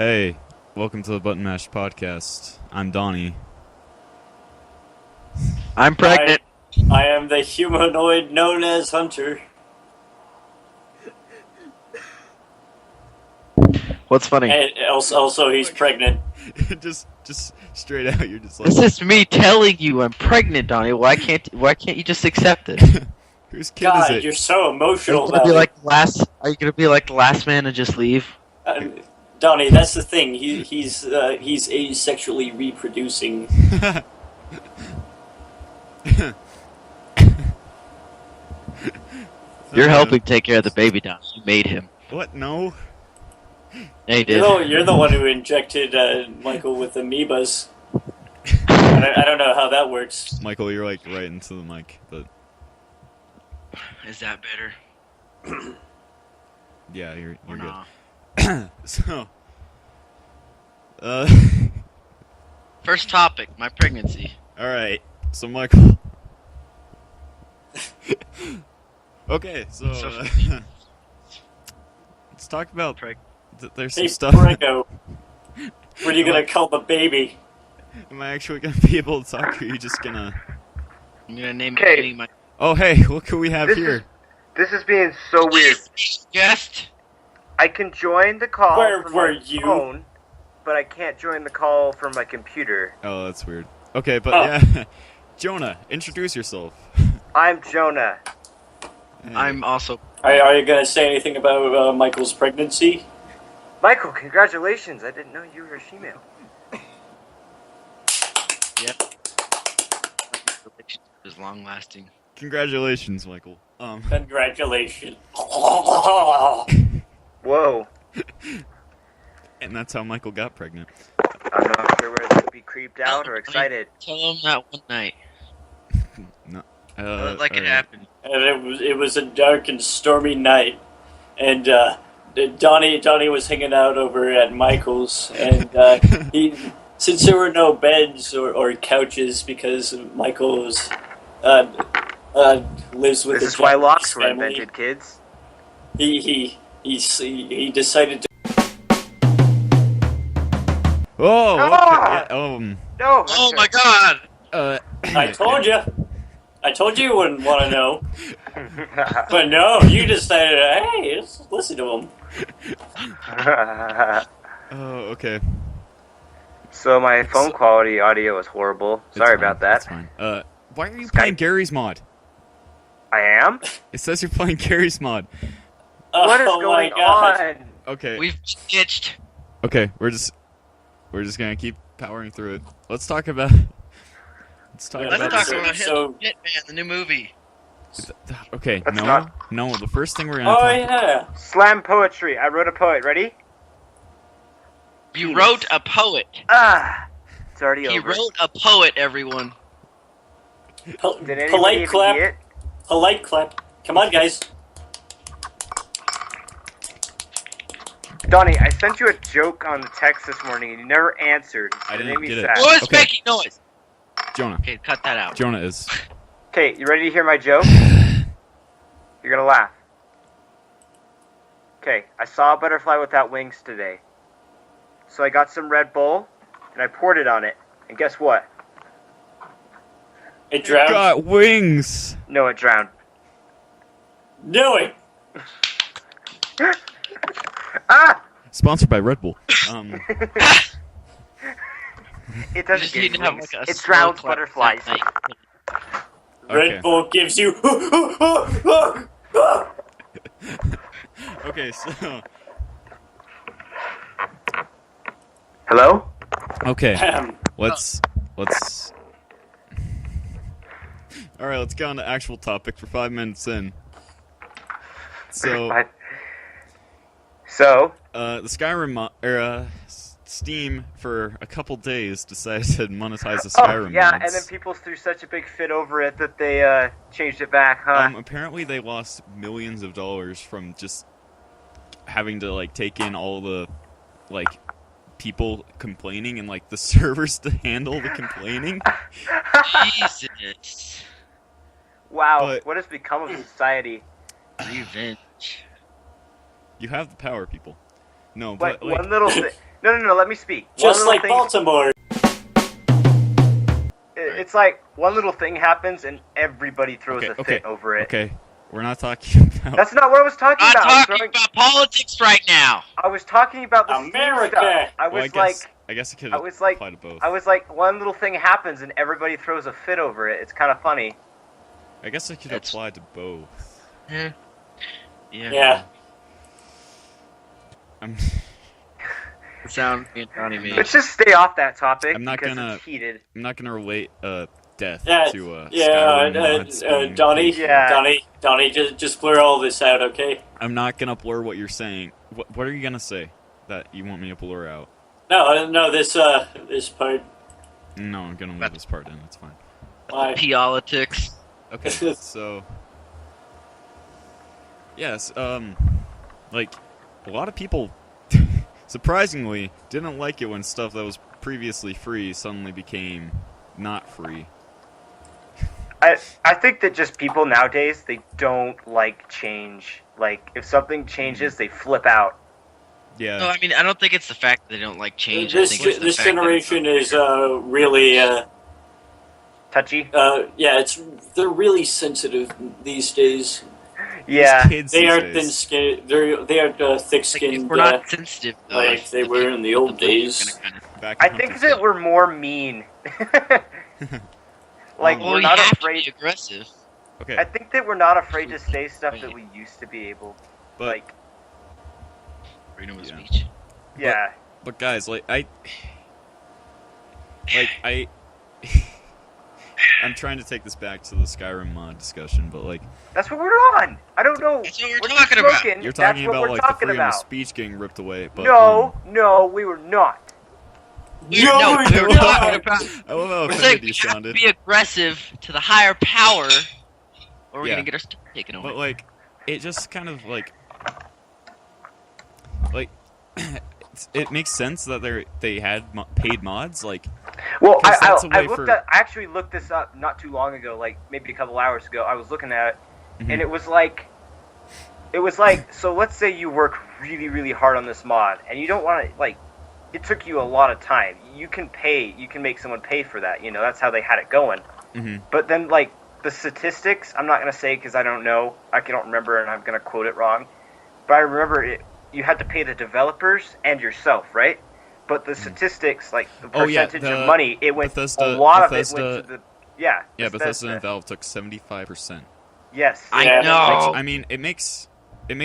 Hey, welcome to the Button Mash Podcast. I'm Donnie. I'm pregnant. I am the humanoid known as Hunter. What's funny? And also he's pregnant. just straight out, you're just like... This is me telling you I'm pregnant, Donnie. Why can't you just accept it? Whose kid God, is it? you're so emotional Are you about it. Are you gonna be like the last man and just leave? Donnie, that's the thing. He's asexually reproducing. You're helping take care of the baby, Donnie. You made him. What? No? Yeah, he did. You're the one who injected Michael with amoebas. I don't know how that works. Michael, you're like right into the mic, but... Is that better? Yeah, you're good. Nah. So... First topic, my pregnancy. Alright, so Michael... Okay, so... let's talk about... There's some Hey, stuff... Prego. What are you gonna call the baby? Am I actually gonna be able to talk, or are you just gonna... I'm gonna name Okay. my Oh, hey, what can we have This here? This is being so weird. guest. I can join the call Where from were my you? phone, but I can't join the call from my computer. Oh, that's weird. Okay, but Oh. yeah... Jonah, introduce yourself. I'm Jonah. Hey. I'm also. Are you gonna say anything about Michael's pregnancy? Michael, congratulations. I didn't know you were a female. Yep. Is long lasting. Congratulations, Michael. Congratulations. Whoa. And that's how Michael got pregnant. I'm not sure whether to be creeped out or excited. Tell him that one night. No. Like it alright. happened. And it was a dark and stormy night, and Donnie was hanging out over at Michael's, and since there were no beds or couches because Michael was lives with This his is why Japanese locks were family, invented, kids. he decided to. Oh, what Ah! the- yeah, No. Oh my God! I told you wouldn't want to know, but no, you decided. Hey, let's listen to him. Oh, okay. So my phone quality audio is horrible. It's Sorry fine, about that. It's fine. Why are you Skype. playing Gary's mod? I am? It says you're playing Gary's mod. What is Oh going my God. on? Okay. We've ditched. Okay, we're just gonna keep powering through it. Let's talk about. Let's That's talk so- about so- Hitman, the new movie. Okay, That's no, not- no. The first thing we're gonna. Oh talk... yeah. Slam poetry. I wrote a poet. Ready? You wrote a poet. Ah! It's already He over. wrote a poet, everyone. Did anybody Polite even clap. see it? Polite clap. Come on, guys. Donnie, I sent you a joke on the text this morning and you never answered. I It didn't made me get it. sad. Oh, it's Okay. making noise. Jonah. Okay, cut that out. Jonah is. Okay, you ready to hear my joke? You're gonna laugh. Okay, I saw a butterfly without wings today. So I got some Red Bull and I poured it on it. And guess what? It drowned. Got wings. No, it drowned. Knew it. Ah! Sponsored by Red Bull. It You doesn't just give need to have wings. like a It slow drowns clap butterflies. that night. Okay. Red Bull gives you. Okay, so. Hello? Okay. Ahem. Let's. All right, let's get on to actual topic for 5 minutes in. So, So, the Skyrim Steam for a couple days decided to monetize the Skyrim yeah, mods. and then people threw such a big fit over it that they changed it back, huh? Apparently they lost millions of dollars from just having to like take in all the like people complaining and like the servers to handle the complaining. Jesus. Wow, but- what has become of society? Revenge. You have the power, people. No, But but like, one little thing. No. Let me speak. Just like Baltimore. It's like one little thing happens and everybody throws a fit over it. Okay, we're not talking about. That's not what I was talking I'm about. not talking about politics right now. I was talking about the America. Steam stuff. I guess it could apply to both. I was like, one little thing happens and everybody throws a fit over it. It's kind of funny. I guess it could apply to both. Yeah. The sound being Donnie made. Let's just stay off that topic I'm not because gonna- it's heated. I'm not gonna relate death Yeah, to yeah, Skyrim mods being Donnie, paid for. Yeah. Donnie, just blur all this out, okay? I'm not gonna blur what you're saying. What are you gonna say that you want me to blur out? No, this part. No, I'm gonna leave this part in. It's fine. Why? Politics. Okay, so yes, like a lot of people surprisingly didn't like it when stuff that was previously free suddenly became not free. I think that just people nowadays, they don't like change. Like, if something changes, they flip out. Yeah. No, I mean, I don't think it's the fact that they don't like change. I think it's the This fact that generation is really Touchy? yeah, they're really sensitive these days. Yeah. These kids They these aren't days. thin-skinned. They aren't Like, if thick-skinned. we're not sensitive, though, like they were in the old days. Back I in think Hunter's that we're more mean. Like, Well, we're you not have afraid. to be aggressive. Okay, I think that we're not afraid to say stuff that we used to be able. but Like, Freedom of Yeah. speech. yeah. but guys, I'm trying to take this back to the Skyrim mod discussion, but like That's what we're on. I don't know. That's what we're just talking about. joking. you're That's talking what about we're like the talking freedom of about. speech getting ripped away. But No, we were not. We No, were we're talking not. about. I love how We're saying offended we you have to sounded. be aggressive to the higher power, or we're Yeah. gonna get our stuff taken away. But like, it just kind of like it makes sense that they had paid mods. Like, Well, Because that's a I way looked for- at. I actually looked this up not too long ago, like maybe a couple hours ago. I was looking at it, Mhm. and it was like, so let's say you work really, really hard on this mod, and you don't want to like. It took you a lot of time. You can pay. You can make someone pay for that. You know, that's how they had it going. mhm. But then, like the statistics, I'm not gonna say because I don't know. I don't remember, and I'm gonna quote it wrong. But I remember it. You had to pay the developers and yourself, right? But the statistics, like the Oh, yeah, percentage the of money, it went. Bethesda- a lot of it Bethesda- went to the. Yeah. Yeah, Bethesda and Valve took 75%. Yes. I Yeah. know. I mean, it makes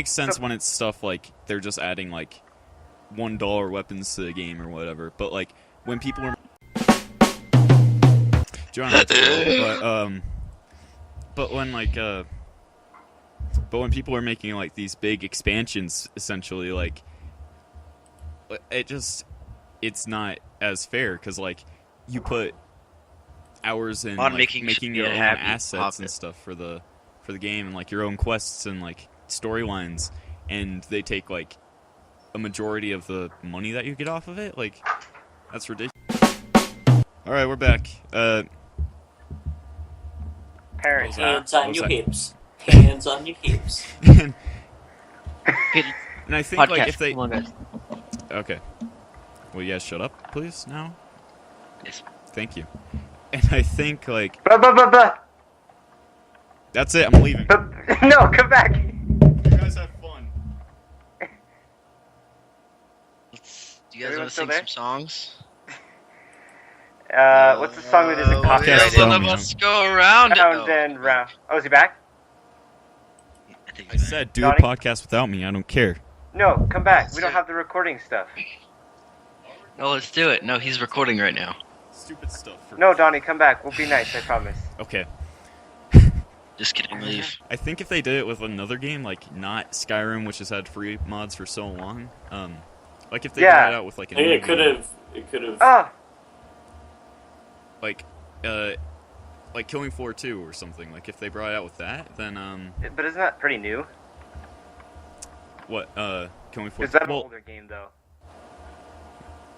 sense when it's stuff like they're just adding like $1 weapons to the game or whatever. But like when people are Jonah, but when like but when people are making like these big expansions, essentially, like it's not as fair because like you put hours in Mod like, making should making be your a own happy assets and pocket. stuff for the game and like your own quests and like storylines, and they take like a majority of the money that you get off of it. Like, that's ridiculous. All right, we're back. Parents. What was Hands on What your was that? hips. Hands on your hips. and Okay, I think podcast. like if they Come on, guys. okay, will you guys shut up, please? Now, Yes. thank you. And I think like Blah, blah, blah, blah. that's it. I'm leaving. No, come back. You guys have fun. Do you guys Everyone want to still sing there? some songs? What's the song that isn't Oh, Podcast copyrighted? One song, of man. us go around it. Round Oh, and round. Oh, is he back? I think I he's said do Donnie? a podcast without me. I don't care. No, come back. We don't have the recording stuff. No, let's do it. No, he's recording right now. Stupid stuff. No, Donnie, come back. We'll be nice. I promise. Okay. Just kidding, leave. I think if they did it with another game, like not Skyrim, which has had free mods for so long, like if they Yeah. brought it out with like a Hey, new it could game, have. It could have. Ah, like Killing Floor 2 or something. Like if they brought it out with that, then but isn't that pretty new? what Killing Floor? Is that an well, older game though?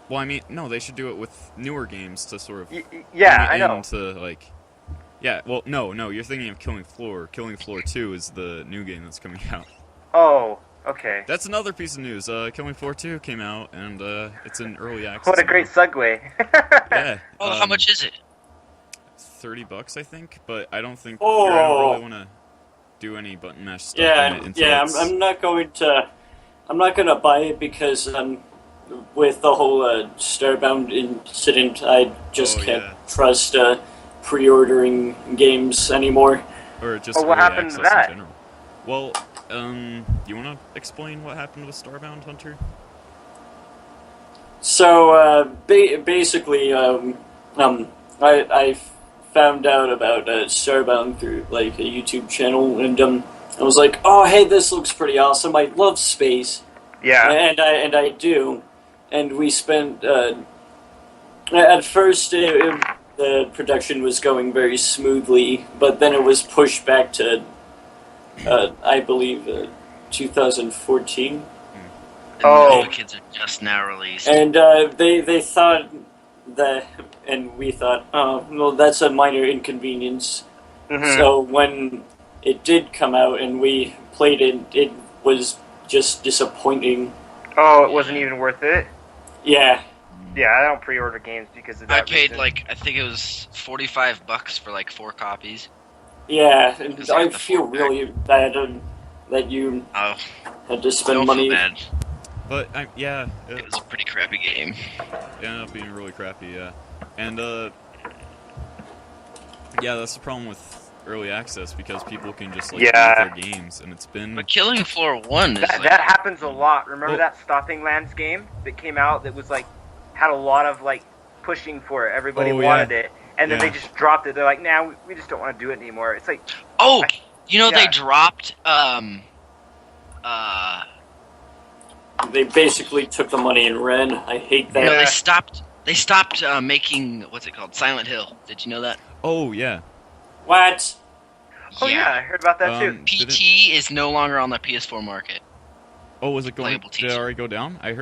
well, I mean, no, they should do it with newer games to sort of Yeah, I bring it know. into like. Yeah, well, no, you're thinking of Killing Floor. Killing Floor 2 is the new game that's coming out. Oh, okay. Okay. That's another piece of news. Killing Floor 2 came out, and it's in early access. What a great now. segue. Yeah. Oh, how much is it? $30, I think, but I don't think Oh. I don't really want to do any button mash stuff. in it until yeah. it's... I'm not going to. I'm not going to buy it because with the whole Starbound incident, I just can't trust pre-ordering games anymore. Or just Well, what early happened to access that? in general. Well, you want to explain what happened with Starbound, Hunter? So basically, I found out about Starbound through like a YouTube channel, and I was like, oh hey, this looks pretty awesome. I love space, Yeah. and I do, and we spent at first the production was going very smoothly, but then it was pushed back to I believe 2014. Oh. The kids are just now released. And they thought that, and we thought, oh, well, that's a minor inconvenience. Mhm. So when it did come out and we played it, it was just disappointing. Oh, it wasn't even worth it? Yeah. Yeah, I don't pre-order games because of that I paid reason. I think it was $45 for like 4 copies. Yeah, and Because I I got the feel 4-pack. really bad that you Oh, had to spend don't money. feel bad. But yeah, It was a pretty crappy game. it ended up being really crappy. Yeah, and yeah, that's the problem with early access because people can just like Yeah. leave their games, and it's been But Killing Floor 1 is like... That happens a lot. Remember Well- that Stopping Lands game that came out that was like had a lot of like pushing for it. Everybody Oh, yeah. wanted it, and then Yeah. they just dropped it. They're like, "Nah, we just don't want to do it anymore." It's like, Oh, you know Yeah. they dropped, They basically took the money and ran. I hate that. no, Yeah. they stopped making, what's it called, Silent Hill. Did you know that? oh yeah. What? "Oh yeah, I heard about that too." Did it- PT is no longer on the PS4 market. Oh, was it going? Playable Did it teaser. already go down? I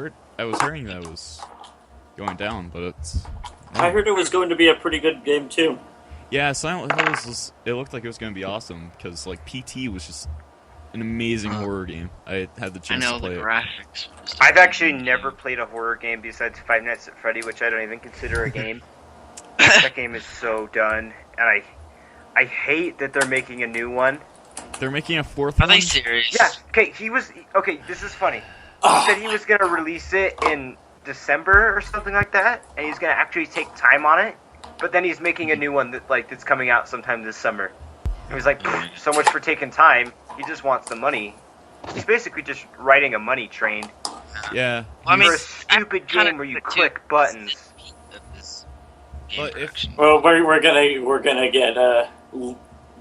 was hearing that it was going down, but it's. I heard it was going to be a pretty good game too. Yeah, Silent Hill was. It looked like it was going to be awesome because like PT was just an amazing horror game. I had the I chance know to the play it. graphics. was I've actually amazing. never played a horror game besides Five Nights at Freddy, which I don't even consider a game. That game is so done, and I hate that they're making a new one. They're making a fourth Are one. they serious? Yeah, okay, this is funny. He Ah, said he was going to release it in December or something like that, and he's going to actually take time on it, but then he's making a new one that's coming out sometime this summer. He was like, so much for taking time, he just wants the money. He's basically just riding a money train Yeah, Well, I mean, for a stupid I'm kinda game where you too- click buttons. of this game But if- production. well, we're gonna get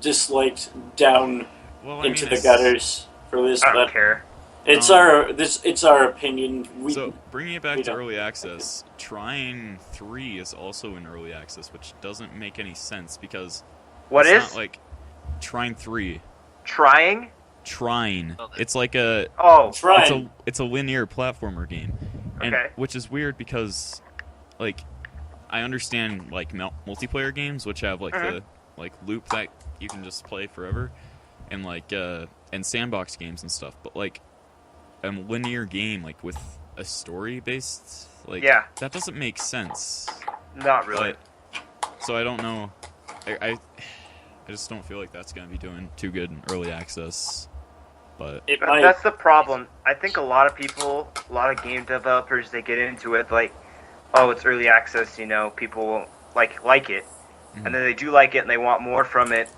disliked down well, I into mean, the it's- gutters for this, I don't but care. it's Um, our opinion. So bringing it back we to don't- early access, Trine 3 is also in early access, which doesn't make any sense because What it's is? not like Trine 3. Trying? Trine. Oh, It's like a Oh, Try. it's a linear platformer game, and Okay. which is weird because like I understand like multiplayer games which have like Mhm. the like loop that you can just play forever, and like and sandbox games and stuff, but like a linear game like with a story based like Yeah. that doesn't make sense. not really. So I don't know. I just don't feel like that's gonna be doing too good in early access. But It might. That's the problem. I think a lot of people, a lot of game developers, they get into it like, oh, it's early access, people won't like it. Mhm. And then they do like it and they want more from it,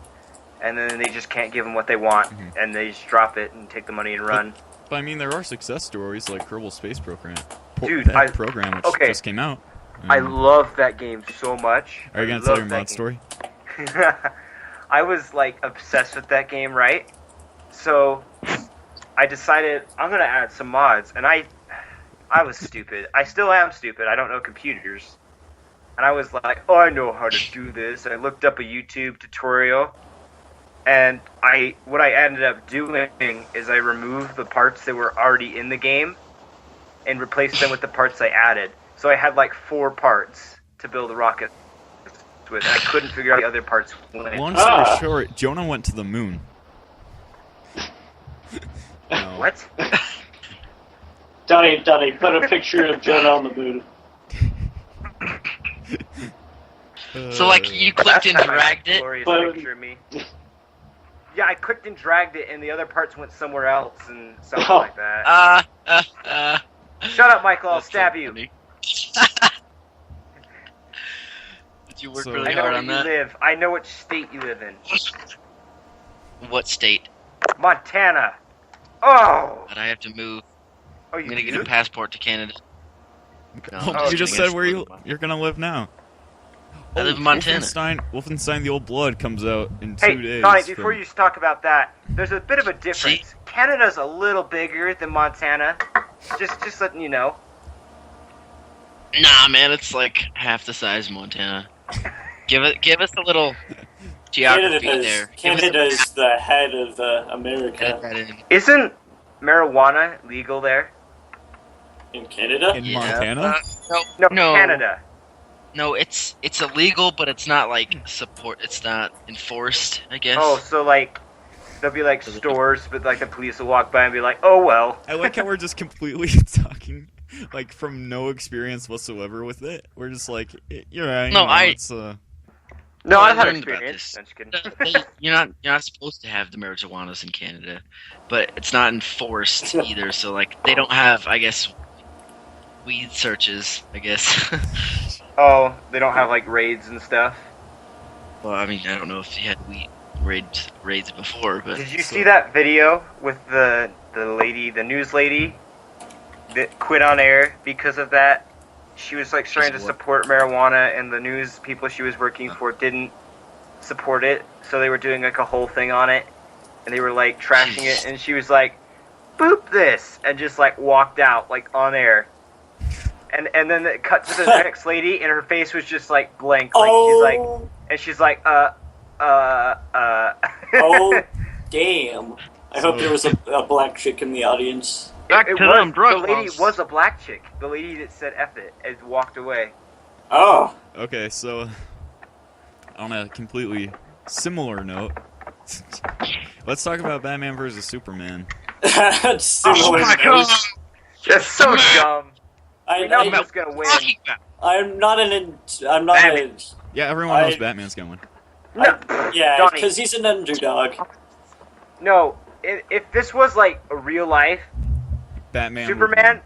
and then they just can't give them what they want, Mhm. and they just drop it and take the money and run. But I mean, there are success stories like Kerbal Space Program, Dude, that program which okay. just came out. I love that game so much. Are you I gonna tell love your that mod game. story? I was obsessed with that game, right? So I decided I'm gonna add some mods, and I was stupid. I still am stupid. I don't know computers, and I was like, oh, I know how to do this. I looked up a YouTube tutorial, and what I ended up doing is I removed the parts that were already in the game and replaced them with the parts I added. So I had 4 parts to build a rocket with, and I couldn't figure out the other parts went. Long story Ah. short, Jonah went to the moon. No. What? Donnie, put a picture of Jonah on the moon. So like you clicked and dragged it. Glorious But- picture of me. Yeah, I clicked and dragged it, and the other parts went somewhere else, and something Oh. like that. Shut up, Michael! I'll That's stab so you. funny. Did you work So- really I know hard where on you that? live. I know which state you live in. What state? Montana. Oh. That I have to move. Oh, I'm you gonna get do? a passport to Canada. No, Well, I'm you just kidding. said where you're gonna live now. I live in Montana. Wolfenstein: The Old Blood comes out in Hey, 2 days. Donnie, before from- you talk about that, there's a bit of a difference. Canada's a little bigger than Montana. Just letting you know. Nah, man, it's like half the size of Montana. Give us a little geography there. Give us a Canada's the head of Edit America. that in. Isn't marijuana legal there? In Canada? in Yeah. Montana. No, Canada. No, it's illegal, but it's not like it's not enforced, I guess. Oh, so like there'll be like stores, but like the police will walk by and be like, "Oh well." I like how we're just completely talking like from no experience whatsoever with it. We're just like, you're right. No, it's No, Well, I I've had learned about experience. this. I'm just kidding. you're not supposed to have the marijuanas in Canada, but it's not enforced either. So like they don't have, I guess, weed searches. I guess. Oh, they don't have like raids and stuff. Well, I mean, I don't know if you had weed raids before, but Did you see that video with the lady, the news lady, that quit on air because of that? She was like trying to Because of what? support marijuana, and the news people she was working for didn't support it, so they were doing like a whole thing on it, and they were like trashing it, and she was like, "Boop this," and just like walked out like on air. And then it cut to the next lady, and her face was just like blank, like she's like, Oh, damn. I hope there was a black chick in the audience. Back It to was, them drug the lady laws. was a black chick. The lady that said F it and walked away. Oh. okay. So on a completely similar note, let's talk about Batman versus Superman. That's similar Oh my news. god! That's so dumb. I, We know I, who's gonna win. Talking about. I'm not I'm not Batman. Yeah, everyone knows I- Batman's gonna win. No, yeah, Donnie. because he's an underdog. No. If this was like a real life, Batman. Superman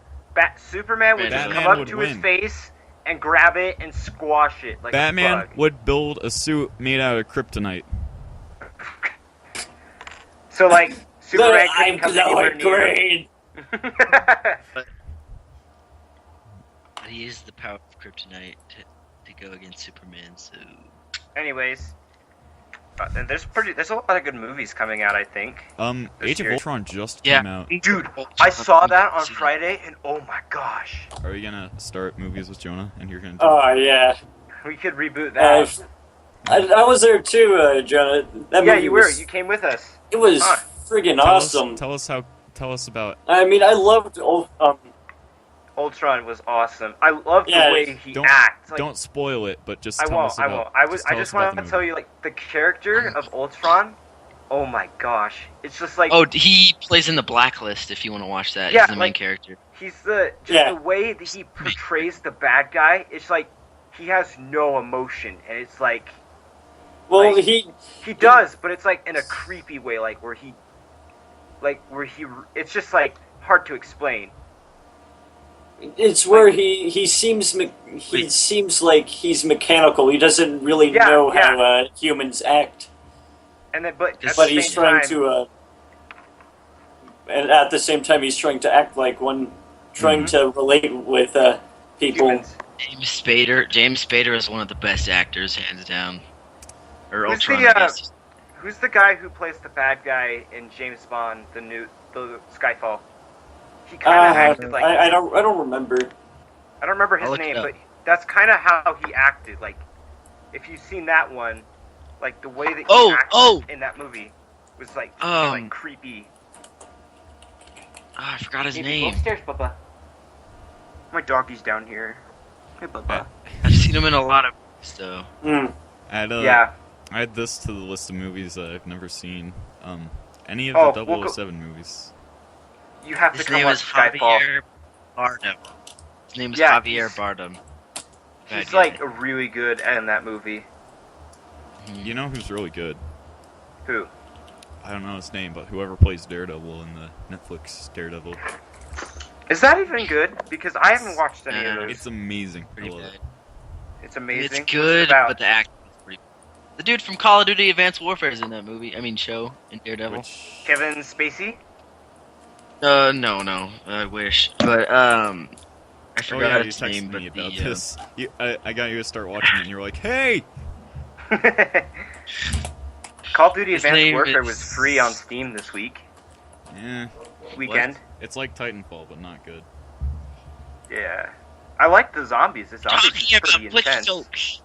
would just Batman come up would to his win. face and grab it and squash it like Batman a bug. would build a suit made out of kryptonite. So like Superman I'm couldn't come anywhere glowing near. green. But he used the power of kryptonite to go against Superman. So Anyways, and there's a lot of good movies coming out. I think. This Age of year. Ultron just Yeah. came out. Dude, I saw that on Friday, and oh my gosh, Are you gonna start movies with Jonah, and you're gonna? Oh, yeah. we could reboot that. I was there too, Jonah. That Yeah, movie you were. was- You came with us. It was Huh. friggin' tell awesome. Tell us about. I mean, I loved Ultron was awesome. I love Yeah, the way he don't- acts. Like, Don't spoil it, but just I tell won't. us I about. won't. I tell just us about want the to tell movie. you, like, the character of Ultron. Oh my gosh, it's just like oh, he plays in the Blacklist. If you want to watch that, Yeah, he's the main like- character. he's the Yeah. the way that he portrays the bad guy. It's like he has no emotion, and it's like well, like- he he does, but it's like in a creepy way, like where he. It's just like hard to explain. it's where he seems seems like he's mechanical. He doesn't really Yeah, know yeah. how humans act, And then, but at but the he's same trying time, to. And at the same time, he's trying to act like one, trying to relate with people. humans. James Spader is one of the best actors, hands down. Or Who's Ultron, the, I guess. Who's the guy who plays the bad guy in James Bond, the Skyfall? He kind of acted like I don't remember. I don't remember his I'll look name, it up. but that's kind of how he acted. Like, if you've seen that one, like the way that he acted in that movie was like creepy. Oh, I forgot his Maybe name. Go upstairs, Bubba. My doggy's down here. Hey, Bubba. I've seen him in a lot of movies, though. Yeah. I had this to the list of movies that I've never seen. Any of Oh, the we'll go- 007 movies. You have His to come name watch is Skyfall. Javier Bardem. His name is Yeah, Javier Bardem. Bad He's guy. like really good in that movie. You know who's really good? Who? I don't know his name, but whoever plays Daredevil in the Netflix Daredevil. Is that even good? Because I haven't watched any of those. It's amazing. I Pretty love bad. it. It's amazing. It's What's good, it about? but the acting is pretty. The dude from Call of Duty: Advanced Warfare is in that movie. I mean, show in Daredevil. Which, Kevin Spacey? No, I wish, but I oh forgot yeah, you his texted name. me But about the this. I got you to start watching it, and you were like, "Hey!" Call of Duty His Advanced name Warfare is- was free on Steam this Yeah, weekend. it's like Titanfall, but not good. Yeah. I like the zombies. The zombies talking is pretty about intense. Twitch.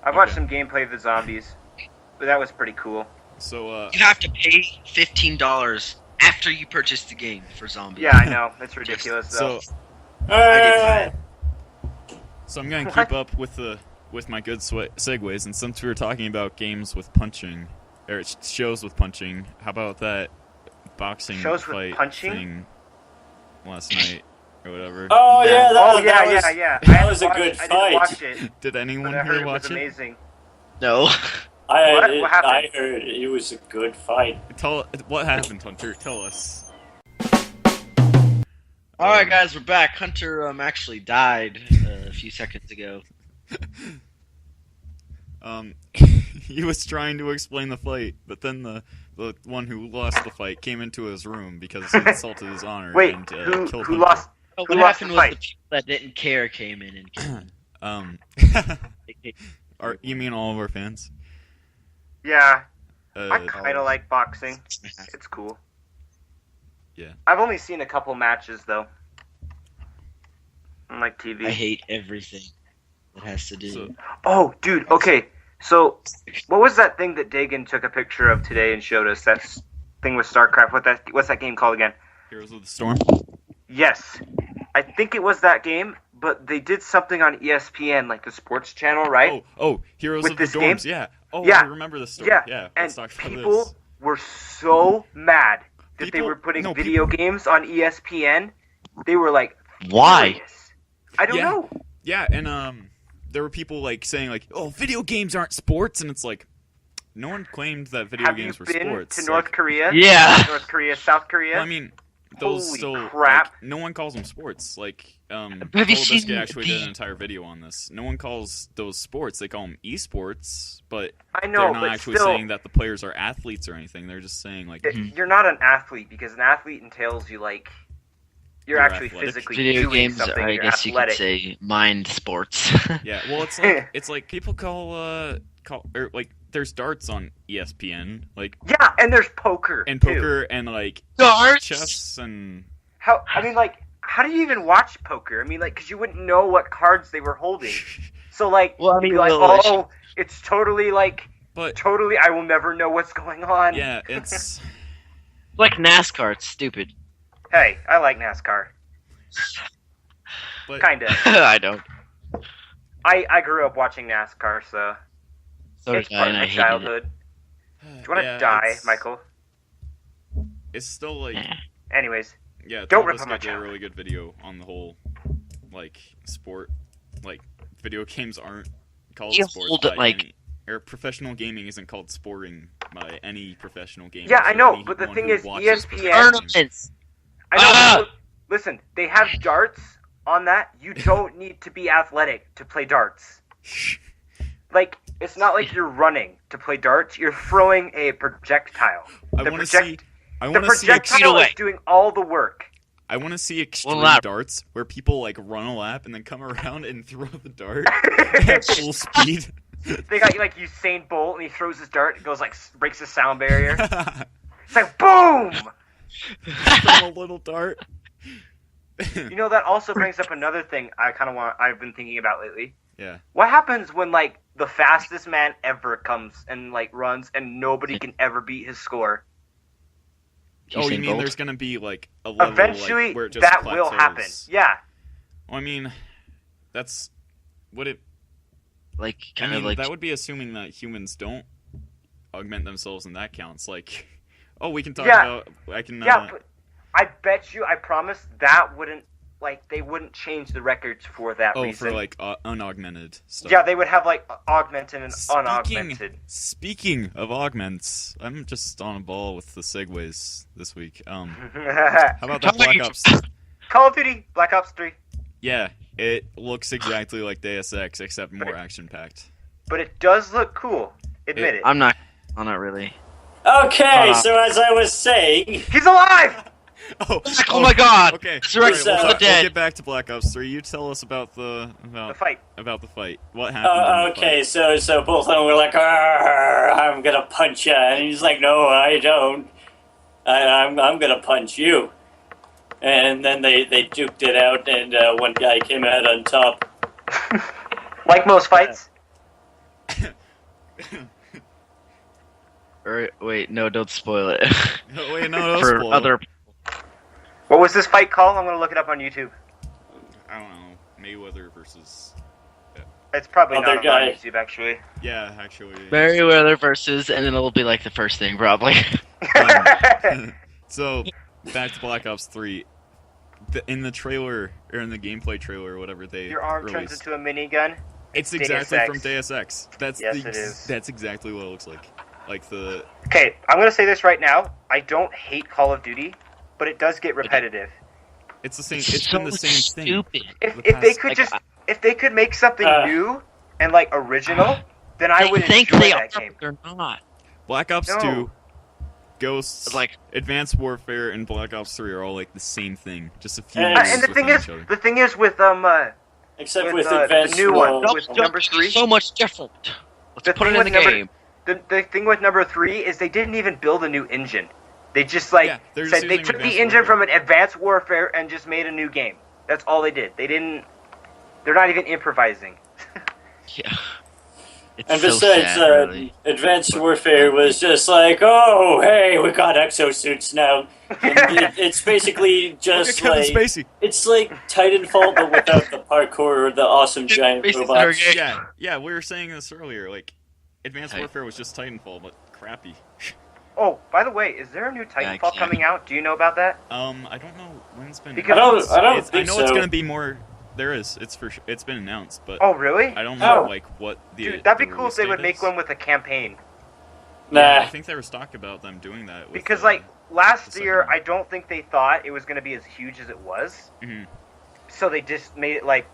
I've watched Okay. some gameplay of the zombies, but that was pretty cool. So, You have to pay $15 after you purchase the game for zombies. Yeah, I know. It's ridiculous, though. so Alright. I'm gonna What? keep up with my good segues, and since we were talking about games with punching, or shows with punching, how about that boxing Shows with fight punching? thing last night or whatever? Oh yeah, Oh, that was, yeah. that was a good I didn't fight. watch it, Did anyone but I heard here it was watch it? amazing. No. What happened? I heard it was a good fight. Tell what happened, Hunter. Tell us. All right, guys, we're back. Hunter actually died a few seconds ago. He was trying to explain the fight, but then the one who lost the fight came into his room because he insulted his honor Wait, and who killed Hunter. lost? But Who what lost happened the was fight? the people that didn't care came in and killed You mean all of our fans? Yeah, I kind Uh, of like boxing. him. It's cool. Yeah. I've only seen a couple matches though. On like TV. I hate everything that has to do. So- Oh, dude. Okay. So, what was that thing that Dagan took a picture of today and showed us? That thing with StarCraft. What's that game called again? Heroes of the Storm. Yes, I think it was that game. But they did something on ESPN, like the sports channel, right? Oh, Heroes With of the this game? Dorms. Yeah. Oh, Yeah. I remember the story. Yeah, Yeah. and Let's talk about people this. were so mad that they People- were putting no, video games on ESPN. They were like, Why? furious. I don't Yeah. know. Yeah, and there were people like saying like, "Oh, video games aren't sports," and it's like, no one claimed that video Have you games were been sports. to Like, North Korea? Yeah. North Korea, South Korea? Well, I mean, those Holy still crap. like, no one calls them sports. Like, Have you Cole seen Biscuit actually did the- an entire video on this. No one calls those sports; they call them esports. But I they're know, not but actually still, saying that the players are athletes or anything. They're just saying like, you're not an athlete because an athlete entails you like you're You're actually athletic. physically Video doing games something. are, I You're guess athletic. you could say, mind sports. yeah. Well, it's like people call or like there's darts on ESPN, like Yeah, and there's poker and too. poker and like Darts? chess and How? I mean, like, how do you even watch poker? I mean, like, because you wouldn't know what cards they were holding. So, like, Well, I you'd mean, be like, well, oh, it's totally like, but totally. I will never know what's going on. yeah, it's Like NASCAR, it's stupid. Hey, I like NASCAR. but Kinda. I don't. I grew up watching NASCAR, so So it's did I, part of and I my hated it. childhood. Do you want to yeah, die, it's- Michael? It's still like Eh. Anyways, yeah. Don't Tom rip on my Biscuit did a child. really good video on the whole like sport, like video games aren't called You sports hold by it, like- any, or professional gaming isn't called sporting by any professional gamer. Yeah, I or know, but the anyone thing who is, watches ESPN professional games. Tournaments. I know. Ah! Listen, they have darts on that. You don't need to be athletic to play darts. Like, it's not like you're running to play darts. You're throwing a projectile. I The want to project- see. I The want to see. projectile away. is doing all the work. I want to see extreme lap. darts where people like run a lap and then come around and throw the dart at full speed. They got like Usain Bolt, and he throws his dart. It goes like breaks the sound barrier. It's like boom. From a little dart. You know, that also brings up another thing I've been thinking about lately. Yeah. What happens when like the fastest man ever comes and like runs and nobody can ever beat his score? Oh, you Usain mean Bolt? there's gonna be like a level Eventually, like, where it just that plateaus. will happen. Yeah. Well, I mean, that's would it. Like, I kind mean, of like. that would be assuming that humans don't augment themselves, and that counts. Like, oh, we can talk Yeah. about. I can. Yeah, but I bet you, I promise that wouldn't, like, they wouldn't change the records for that reason. For like unaugmented stuff. Yeah, they would have like augmented and unaugmented. Speaking of augments, I'm just on a ball with the segues this week. How about that Black Ops? Call of Duty Black Ops 3. Yeah, it looks exactly like Deus Ex, except more action-packed. But it does look cool. Admit it. I'm not. I'm not really. Okay, so as I was saying, He's alive! Oh my God! Okay, Resurrection from the we'll dead. get back to Black Ops 3. You tell us about the fight. About the fight. What happened? okay, so both of them were like, I'm gonna punch you, and he's like, no, I don't. I'm gonna punch you. And then they duked it out, and one guy came out on top. Like most fights. Wait, no, don't spoil it. No, wait, no, don't For spoil. other. What was this fight called? I'm gonna look it up on YouTube. I don't know. Mayweather versus. It's probably Other not guy. on YouTube, actually. Yeah, actually. Merriweather versus, and then it'll be like the first thing, probably. So, back to Black Ops 3. In the trailer, or in the gameplay trailer, or whatever they Your arm turns released, into a minigun. it's Deus exactly Ex. from Deus Ex. Yes, it is. That's exactly what it looks like. Like the. Okay, I'm gonna say this right now. I don't hate Call of Duty, but it does get repetitive. It's the same. It's It's so been the same stupid. thing. If they could if they could make something new and like original, then I would think enjoy they that are, game. but they're not. Black Ops No. 2, Ghosts, Like- Advanced Warfare, and Black Ops 3 are all like the same thing. Just a few And years And the within each other. thing is with Except with, with the advanced new one. War. With number 3? So much different. Let's The put it thing in the with number- game. the thing with number 3 is they didn't even build a new engine. They just like Yeah, they're just said they using took Advanced the engine Warfare. from an Advanced Warfare and just made a new game. That's all they did. They're not even improvising. Yeah. It's And so besides, sad, really. Advanced Warfare was just like, oh, hey, we got exosuits now. And it's basically Look at just Kevin like Spacey. it's like Titanfall, but without the parkour or the awesome giant Spacey's robots. okay. Yeah, we were saying this earlier. Like, Advanced Hey. Warfare was just Titanfall, but crappy. Oh, by the way, is there a new Titanfall can't. coming out? Do you know about that? I don't know when it's been. Because- I don't I think know so. it's gonna be more. There is. It's for. It's been announced, but Oh, really? I don't know Oh. like what the. Dude, that'd be the cool if release they date would make is. one with a campaign. Yeah, I Nah. think there was talk about them doing that. With, Because like last the year, second one. I don't think they thought it was going to be as huge as it was. Mhm. So they just made it like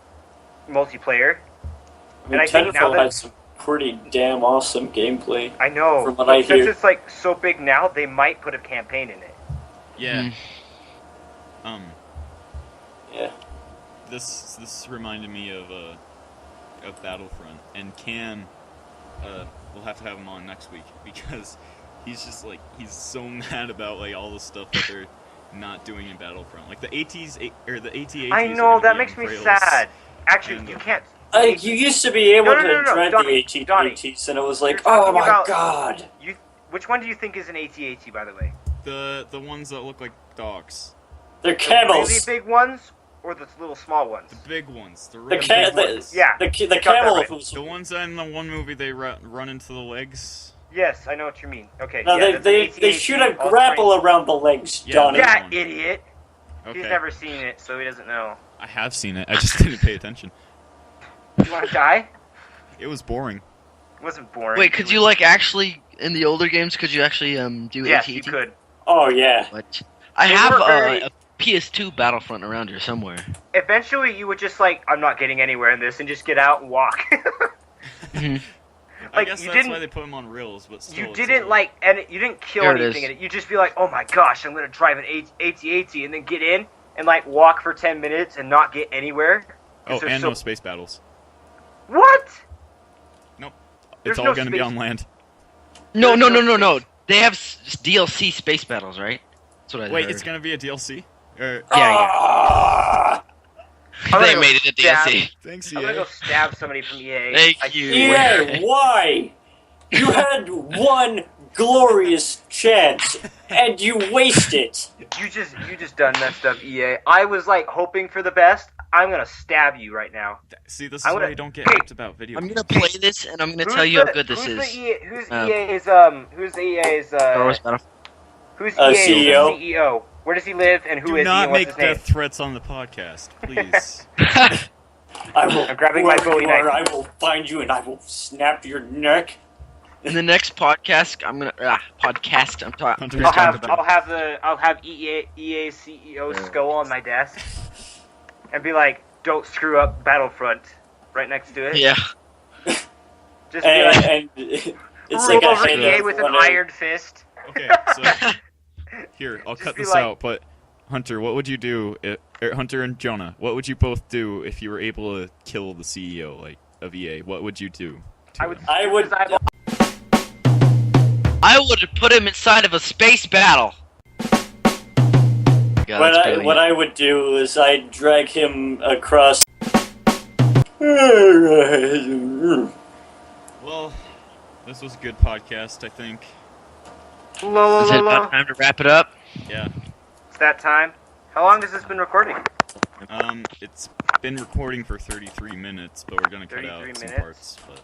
multiplayer. I mean, And I think now Titanfall that- had some pretty damn awesome gameplay. I know. From what but I since hear. it's like so big now, they might put a campaign in it. Yeah. Mm. Yeah. This reminded me of Battlefront, and Cam, we'll have to have him on next week because he's just like he's so mad about like all the stuff that they're not doing in Battlefront, like the ATs or the AT-ATs. I know, that makes me sad. Actually, And, you can't. You used to be able No, to Donnie, drive Donnie. the AT-ATs, and it was like, You're oh talking my about- god. Which one do you think is an AT-AT, by the way? The ones that look like dogs, They're The camels. really big ones or the little small ones? the big ones, the The, really ca- big the, ones. Yeah, the, you the got that camel right. was... The ones that in the one movie they run into the legs. Yes, I know what you mean. Okay. No, yeah, they that's an shoot AT-AT, a all grapple trained. around the legs, Yeah, Donnie. that Yeah, one. idiot. Okay. He's never seen it, so he doesn't know. I have seen it. I just didn't pay attention. You want to die? It was boring. It wasn't boring. Wait, could you like actually in the older games? Could you actually do Yes, AT-AT? you could. Oh, yeah. What? I They have were very- a PS2 Battlefront around here somewhere. Eventually, you would just like, I'm not getting anywhere in this, and just get out and walk. Mhm. I Like, guess you that's didn't- why they put them on reels, but still. You it's didn't a- like, and you didn't kill There it anything is. in it. You just be like, oh my gosh, I'm gonna drive an AT-AT, and then get in and like walk for 10 minutes and not get anywhere. 'Cause Oh, they're and so- no space battles. What? It's There's all no gonna be space- on land. No, There's no, no no, no, no. space. They have DLC space battles, right? That's what I Wait, heard. it's gonna be a DLC? Yeah, Ah! I'm gonna they go made it a stab- DLC. Thanks, I'm gonna EA. go stab somebody from EA. Thank I you. swear. EA, why? You had one glorious chance, and you wasted it. You just done messed up, EA. I was like hoping for the best. I'm gonna stab you right now. See, this is I'm why gonna- you don't get Hey, hyped about video I'm games. gonna play this and I'm gonna Who's tell you how the- good this who's is. The who's Um, EA's Star Wars Battle. who's CEO? EA's CEO? Where does he live and who Do is he not and what's make his name? death threats on the podcast, please. I will. I'm grabbing my whoever Bowie you are, knife. I will find you and I will snap your neck. In the next podcast, I'm gonna podcast. I'm Hunter, talking. I'll have EA CEO Skull on my desk, and be like, "Don't screw up Battlefront," right next to it. Yeah. Just be like, And it's roll like a over head EA of with an one iron fist. Okay, so here, I'll Just cut be this like- out, but Hunter, what would you do Hunter and Jonah, what would you both do if you were able to kill the CEO of EA? What would you do? I would. I would. I would have put him inside of a space battle. God, What I would do is I'd drag him across. Well, this was a good podcast, I think. Is it about time to wrap it up? Yeah. It's that time. How long has this been recording? It's been recording for 33 minutes, but we're gonna cut out 33 some minutes? parts. But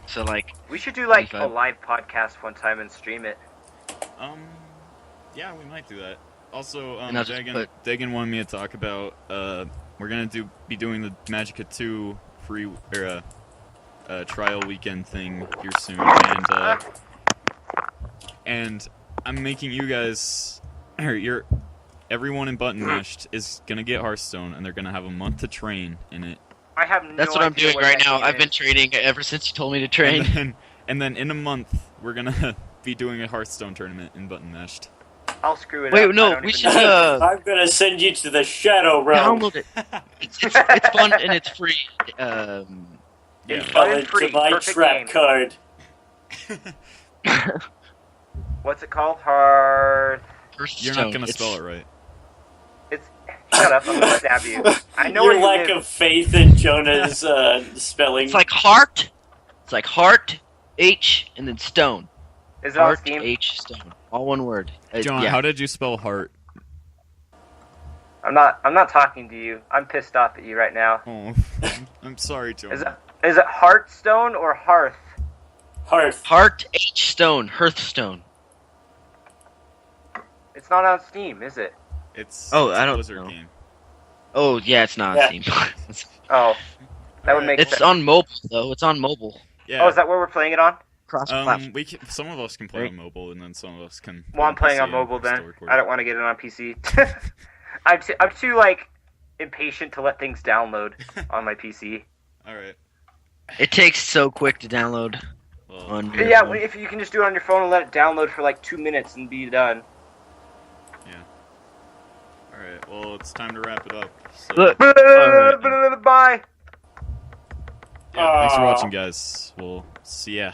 So like, We should do like a 25. live podcast one time and stream it. yeah, we might do that. Also, And I'll just Dagan wanted me to talk about. We're gonna be doing the Magica 2 free trial weekend thing here soon, and I'm making you guys, everyone in Button Mashed is gonna get Hearthstone, and they're gonna have a month to train in it. I have no that's what I'm idea doing right that now. game I've been is. training ever since you told me to train. And then in a month, we're gonna be doing a Hearthstone tournament in Button Mashed. I'll screw it Wait, up. I no, don't we even should know. I'm gonna send you to the Shadow Realm. download it. It's fun and it's free. Yeah. It's Call fun and it free. to my Perfect trap game. card. What's it called? Hearth. You're not gonna spell it right. It's. Shut up! I'm gonna stab you. I know Your where you lack live. of faith in Jonah's spelling. It's like heart. It's like heart, H, and then stone. Is it on Heart, Steam? H, stone. All one word. John, yeah. how did you spell heart? I'm not talking to you. I'm pissed off at you right now. Oh, I'm sorry, John. Is it Hearthstone or Hearth? Hearth. Heart, H, stone. Hearthstone. It's not on Steam, is it? It's Oh, it's I a don't Blizzard know. game. Oh, yeah, it's not Yeah. on Steam. Oh, that would Alright. make It's sense. on mobile, though. It's on mobile. Yeah. Oh, Oh, is that where we're playing it on? Cross-platform. Some of us can play Right. on mobile, and then some of us can. Well, I'm playing PC on mobile and then. still record. I don't want to get it on PC. I'm too like impatient to let things download on my PC. All right. It takes so quick to download. Well, On But yeah, if you can just do it on your phone and let it download for like 2 minutes and be done. all right. Well, it's time to wrap it up. So, Look. Bye. yeah, thanks for watching, guys. We'll see ya.